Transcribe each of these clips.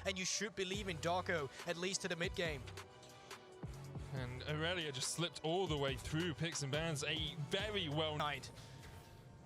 and you should believe in Doggo, at least to the mid game. And Aurelia just slipped all the way through picks and bans. A very well night.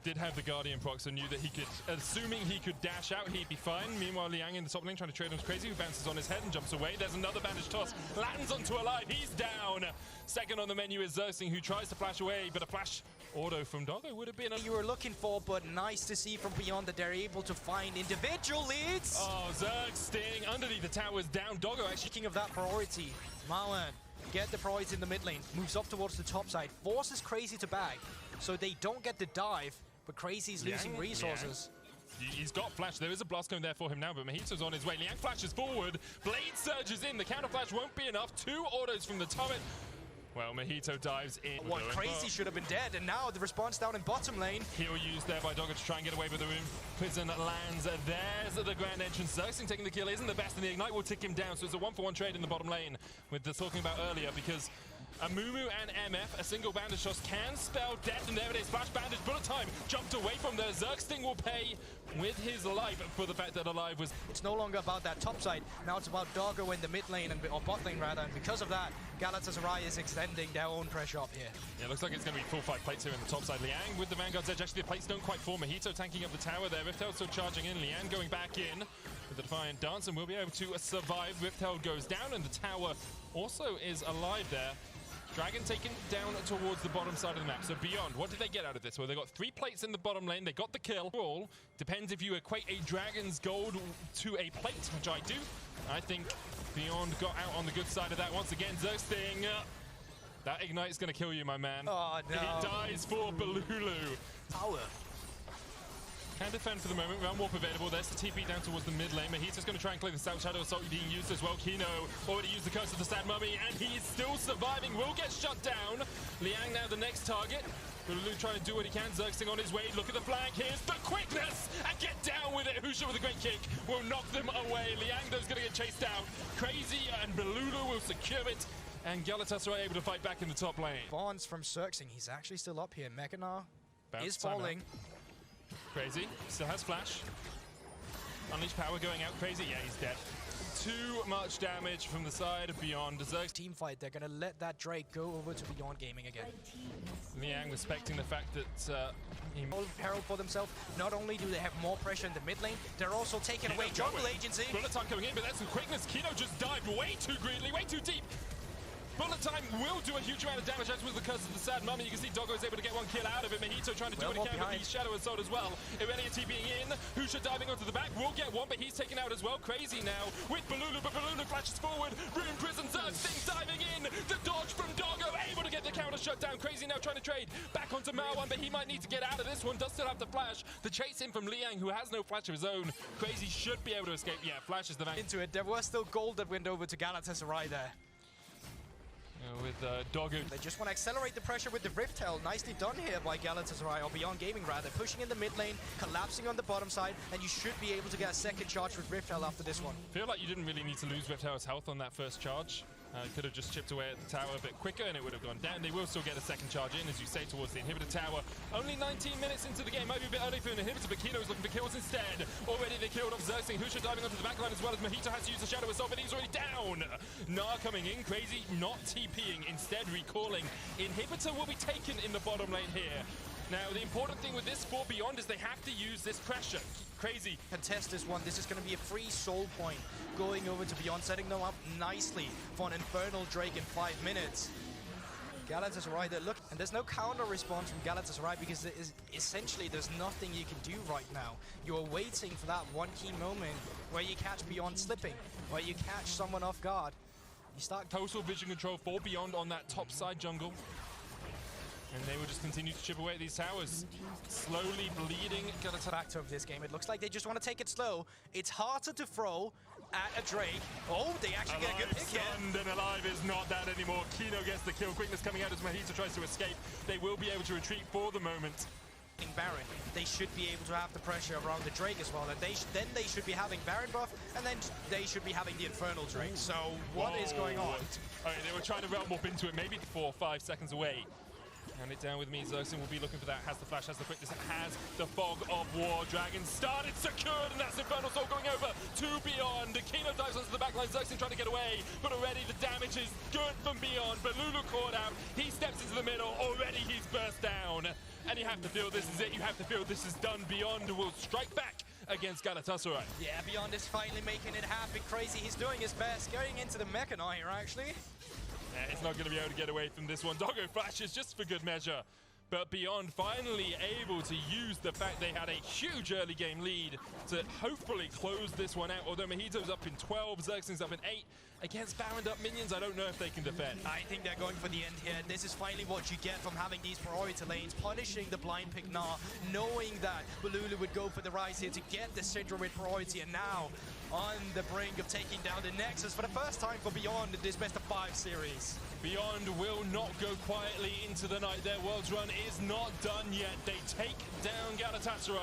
Did have the Guardian proc, so knew that he could, assuming he could dash out, he'd be fine. Meanwhile, Liang in the top lane trying to trade on Crazy, who bounces on his head and jumps away. There's another bandage toss, lands onto Alive, he's down. Second on the menu is Xerxing, who tries to flash away, but a flash auto from Doggo would have been you were looking for, but nice to see from Beyond that they're able to find individual leads. Oh, Xerxing underneath the towers, down. Doggo actually. Speaking of that priority, Marwan get the priority in the mid lane, moves up towards the top side, forces Crazy to bag, so they don't get the dive. But Crazy's losing resources. Yeah. He's got flash. There is a blast cone there for him now, but Mojito's on his way. Liang flashes forward. Blade surges in. The counter flash won't be enough. 2 autos from the turret. Well, Mojito dives in. What, Crazy should have been dead, and now the response down in bottom lane. Heal used there by Doggo to try and get away with the room. Prison lands. There's the grand entrance. Xerxing taking the kill isn't the best, and the Ignite will tick him down. So it's a 1-for-1 trade in the bottom lane with the talking about earlier, because Amumu and MF, a single bandage toss can spell death, and there it is. Flash bandage, bullet time, jumped away from there. Xerxing will pay with his life for the fact that Alive was... It's no longer about that top side, now it's about Doggo in the mid lane, or bot lane rather, and because of that, Galatasaray is extending their own pressure up here. Yeah, looks like it's going to be full 5 plates here in the top side. Liang with the Vanguard's edge, actually the plates don't quite form. Mojito tanking up the tower there, Riftel still charging in, Liang going back in with the Defiant Dance, and will be able to survive. Riftel goes down, and the tower also is alive there. Dragon taken down towards the bottom side of the map. So Beyond, what did they get out of this? Well, they got 3 plates in the bottom lane. They got the kill. All depends if you equate a Dragon's gold to a plate, which I do. I think Beyond got out on the good side of that once again. Xerxing, that Ignite's going to kill you, my man. Oh, no. He dies for Balulu. Tower. Can defend for the moment. Realm Warp available. There's the TP down towards the mid lane. Mojito's going to try and clear the South Shadow Assault being used as well. Kino already used the Curse of the Sad Mummy, and he's still surviving. Will get shut down. Liang now the next target. Balulu trying to do what he can. Xerxing on his way. Look at the flank. Here's the quickness! And get down with it. Husha with a great kick will knock them away. Liang though is going to get chased down. Crazy and Balulu will secure it. And Galatasaray able to fight back in the top lane. Bonds from Xerxing. He's actually still up here. Mekanar is falling. Crazy still has flash. Unleash power going out. Crazy, yeah, he's dead. Too much damage from the side of Beyond. Xerxing team fight, they're gonna let that Drake go over to Beyond Gaming again. Liang respecting the fact that he peril for themselves. Not only do they have more pressure in the mid lane, they're also taking away jungle agency. Bullet time coming in, but that's some quickness. Kino just dived way too greedily, way too deep. Bullet time will do a huge amount of damage, as was the Curse of the Sad Mummy. You can see Doggo is able to get 1 kill out of it. Mojito trying to do what he can with the Shadow Assault as well. Aurelia TPing in. Husha diving onto the back. Will get 1, but he's taken out as well. Crazy now with Balulu, but Balulu flashes forward. Rune Prison Xerxing diving in. The dodge from Doggo, able to get the counter shut down. Crazy now trying to trade back onto Marwan, but he might need to get out of this one. Does still have the flash. The chase in from Liang, who has no flash of his own. Crazy should be able to escape. Yeah, flashes the van into it. There was still gold that went over to Galatasaray there. With Doggo. They just want to accelerate the pressure with the Riftel. Nicely done here by Galatasaray, or Beyond Gaming rather. Pushing in the mid lane, collapsing on the bottom side, and you should be able to get a second charge with Riftel after this one. Feel like you didn't really need to lose Riftel's health on that first charge. Could have just chipped away at the tower a bit quicker and it would have gone down. They will still get a second charge in, as you say, towards the inhibitor tower. Only 19 minutes into the game. Might be a bit early for an inhibitor, but Kino is looking for kills instead. Already they killed off Xerxing. Husha diving onto the backline as well, as Mojito has to use the Shadow Assault, but he's already down. Nah coming in. Crazy not TPing, instead recalling. Inhibitor will be taken in the bottom lane here. Now, the important thing with this for Beyond is they have to use this pressure. Crazy. Contest this one. This is going to be a free soul point going over to Beyond, setting them up nicely for an Infernal Drake in 5 minutes. Galatasaray, look, and there's no counter response from Galatasaray because essentially there's nothing you can do right now. You're waiting for that one key moment where you catch Beyond slipping, where you catch someone off guard. You start total vision control for Beyond on that top side jungle. And they will just continue to chip away at these towers. Slowly bleeding. Factor of this game. It looks like they just want to take it slow. It's harder to throw at a Drake. Oh, they actually get a good pick here. And Alive is not that anymore. Kino gets the kill. Quickness coming out as Mojito tries to escape. They will be able to retreat for the moment. In Baron, they should be able to have the pressure around the Drake as well. And then they should be having Baron buff, and then they should be having the Infernal Drake. So what is going on? Okay, they were trying to realm warp into it, maybe 4 or 5 seconds away. Hand it down with me. Xerxin will be looking for that. Has the flash, has the quickness, has the fog of war. Dragon started, secured, and that's Infernal Soul going over to Beyond. Kino dives onto the backline. Xerxin trying to get away, but already the damage is good from Beyond. But Lulu caught out. He steps into the middle. Already he's burst down. And you have to feel this is it. You have to feel this is done. Beyond will strike back against Galatasaray. Yeah, Beyond is finally making it happen. Crazy, he's doing his best. Going into the Mechana here, actually. Yeah, it's not going to be able to get away from this one. Doggo flashes just for good measure. But Beyond finally able to use the fact they had a huge early game lead to hopefully close this one out. Although Mojito's up in 12, Xerxin's up in 8. Against bound up minions, I don't know if they can defend. I think they're going for the end here. This is finally what you get from having these priority lanes, punishing the blind pick now, knowing that Balulu would go for the rise here to get the Syndrome with priority, and now on the brink of taking down the Nexus for the first time for Beyond in this best of 5 series. Beyond will not go quietly into the night. Their World's Run is not done yet. They take down Galatasaray.